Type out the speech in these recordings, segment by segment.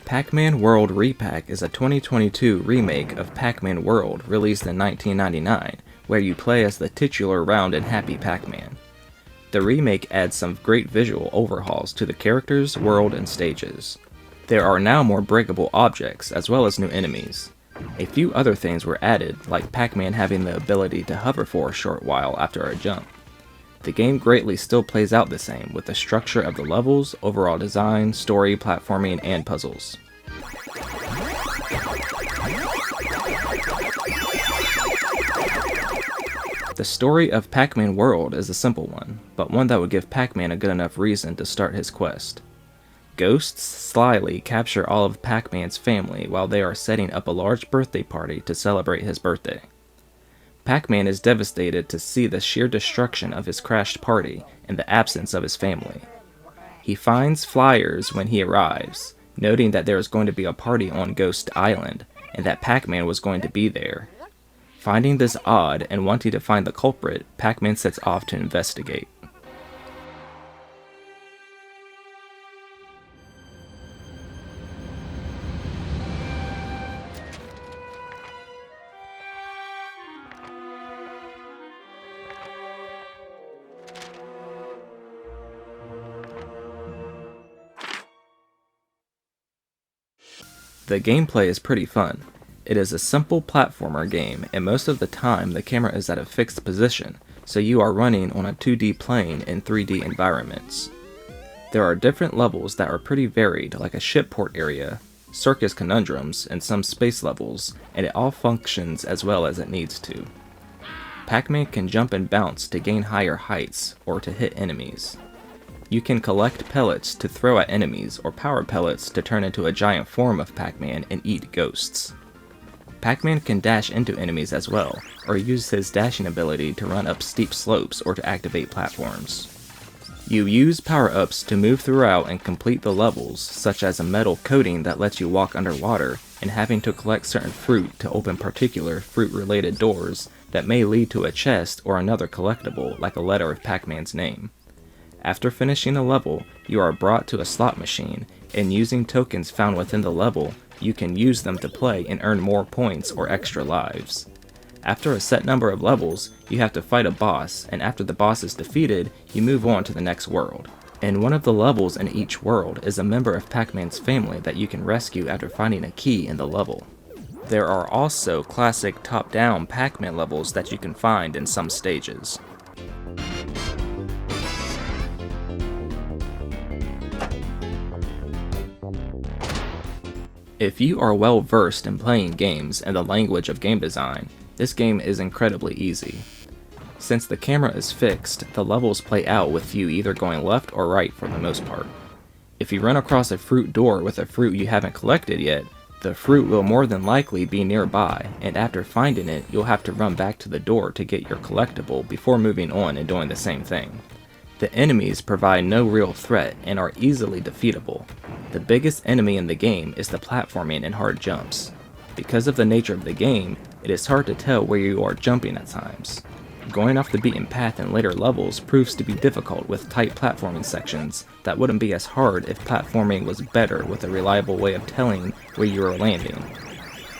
Pacman World Re-PAC is a 2022 remake of Pacman World released in 1999, where you play as the titular round and happy Pac-Man. The remake adds some great visual overhauls to the characters, world, and stages. There are now more breakable objects, as well as new enemies. A few other things were added, like Pac-Man having the ability to hover for a short while after a jump. The game greatly still plays out the same, with the structure of the levels, overall design, story, platforming, and puzzles. The story of Pacman World is a simple one, but one that would give Pac-Man a good enough reason to start his quest. Ghosts slyly capture all of Pac-Man's family while they are setting up a large birthday party to celebrate his birthday. Pac-Man is devastated to see the sheer destruction of his crashed party and the absence of his family. He finds flyers when he arrives, noting that there is going to be a party on Ghost Island, and that Pac-Man was going to be there. Finding this odd and wanting to find the culprit, Pac-Man sets off to investigate. The gameplay is pretty fun. It is a simple platformer game, and most of the time the camera is at a fixed position, so you are running on a 2D plane in 3D environments. There are different levels that are pretty varied, like a shipport area, circus conundrums, and some space levels, and it all functions as well as it needs to. Pac-Man can jump and bounce to gain higher heights, or to hit enemies. You can collect pellets to throw at enemies, or power pellets to turn into a giant form of Pac-Man and eat ghosts. Pac-Man can dash into enemies as well, or use his dashing ability to run up steep slopes or to activate platforms. You use power-ups to move throughout and complete the levels, such as a metal coating that lets you walk underwater, and having to collect certain fruit to open particular fruit-related doors that may lead to a chest or another collectible like a letter of Pac-Man's name. After finishing a level, you are brought to a slot machine, and using tokens found within the level, you can use them to play and earn more points or extra lives. After a set number of levels, you have to fight a boss, and after the boss is defeated, you move on to the next world. In one of the levels in each world is a member of Pac-Man's family that you can rescue after finding a key in the level. There are also classic top-down Pac-Man levels that you can find in some stages. If you are well versed in playing games and the language of game design, this game is incredibly easy. Since the camera is fixed, the levels play out with you either going left or right for the most part. If you run across a fruit door with a fruit you haven't collected yet, the fruit will more than likely be nearby, and after finding it, you'll have to run back to the door to get your collectible before moving on and doing the same thing. The enemies provide no real threat and are easily defeatable. The biggest enemy in the game is the platforming and hard jumps. Because of the nature of the game, it is hard to tell where you are jumping at times. Going off the beaten path in later levels proves to be difficult with tight platforming sections that wouldn't be as hard if platforming was better with a reliable way of telling where you are landing.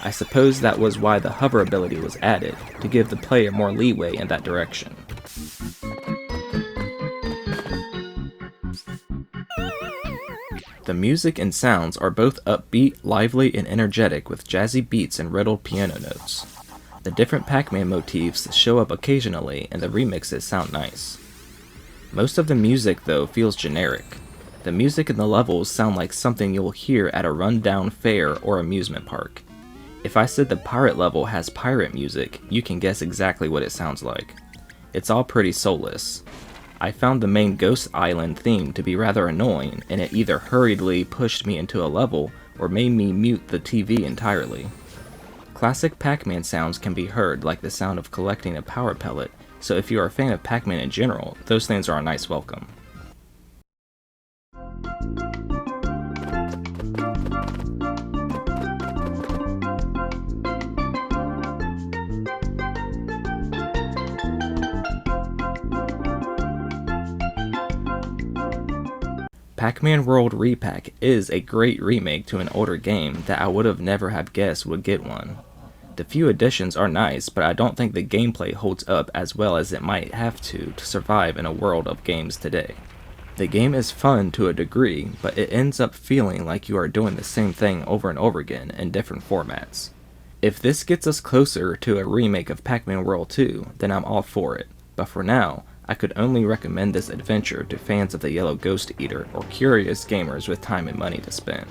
I suppose that was why the hover ability was added, to give the player more leeway in that direction. The music and sounds are both upbeat, lively, and energetic with jazzy beats and riddled piano notes. The different Pac-Man motifs show up occasionally and the remixes sound nice. Most of the music though feels generic. The music in the levels sound like something you'll hear at a run-down fair or amusement park. If I said the pirate level has pirate music, you can guess exactly what it sounds like. It's all pretty soulless. I found the main Ghost Island theme to be rather annoying, and it either hurriedly pushed me into a level or made me mute the TV entirely. Classic Pac-Man sounds can be heard like the sound of collecting a power pellet, so if you are a fan of Pac-Man in general, those things are a nice welcome. Pacman World Re-PAC is a great remake to an older game that I would have never have guessed would get one. The few additions are nice, but I don't think the gameplay holds up as well as it might have to survive in a world of games today. The game is fun to a degree, but it ends up feeling like you are doing the same thing over and over again in different formats. If this gets us closer to a remake of Pacman World 2, then I'm all for it, but for now, I could only recommend this adventure to fans of the Yellow Ghost Eater or curious gamers with time and money to spend.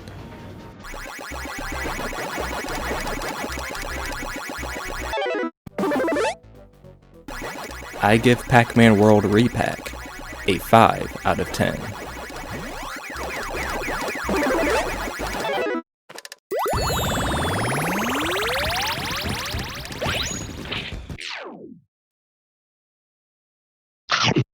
I give Pacman World Re-PAC a 5 out of 10.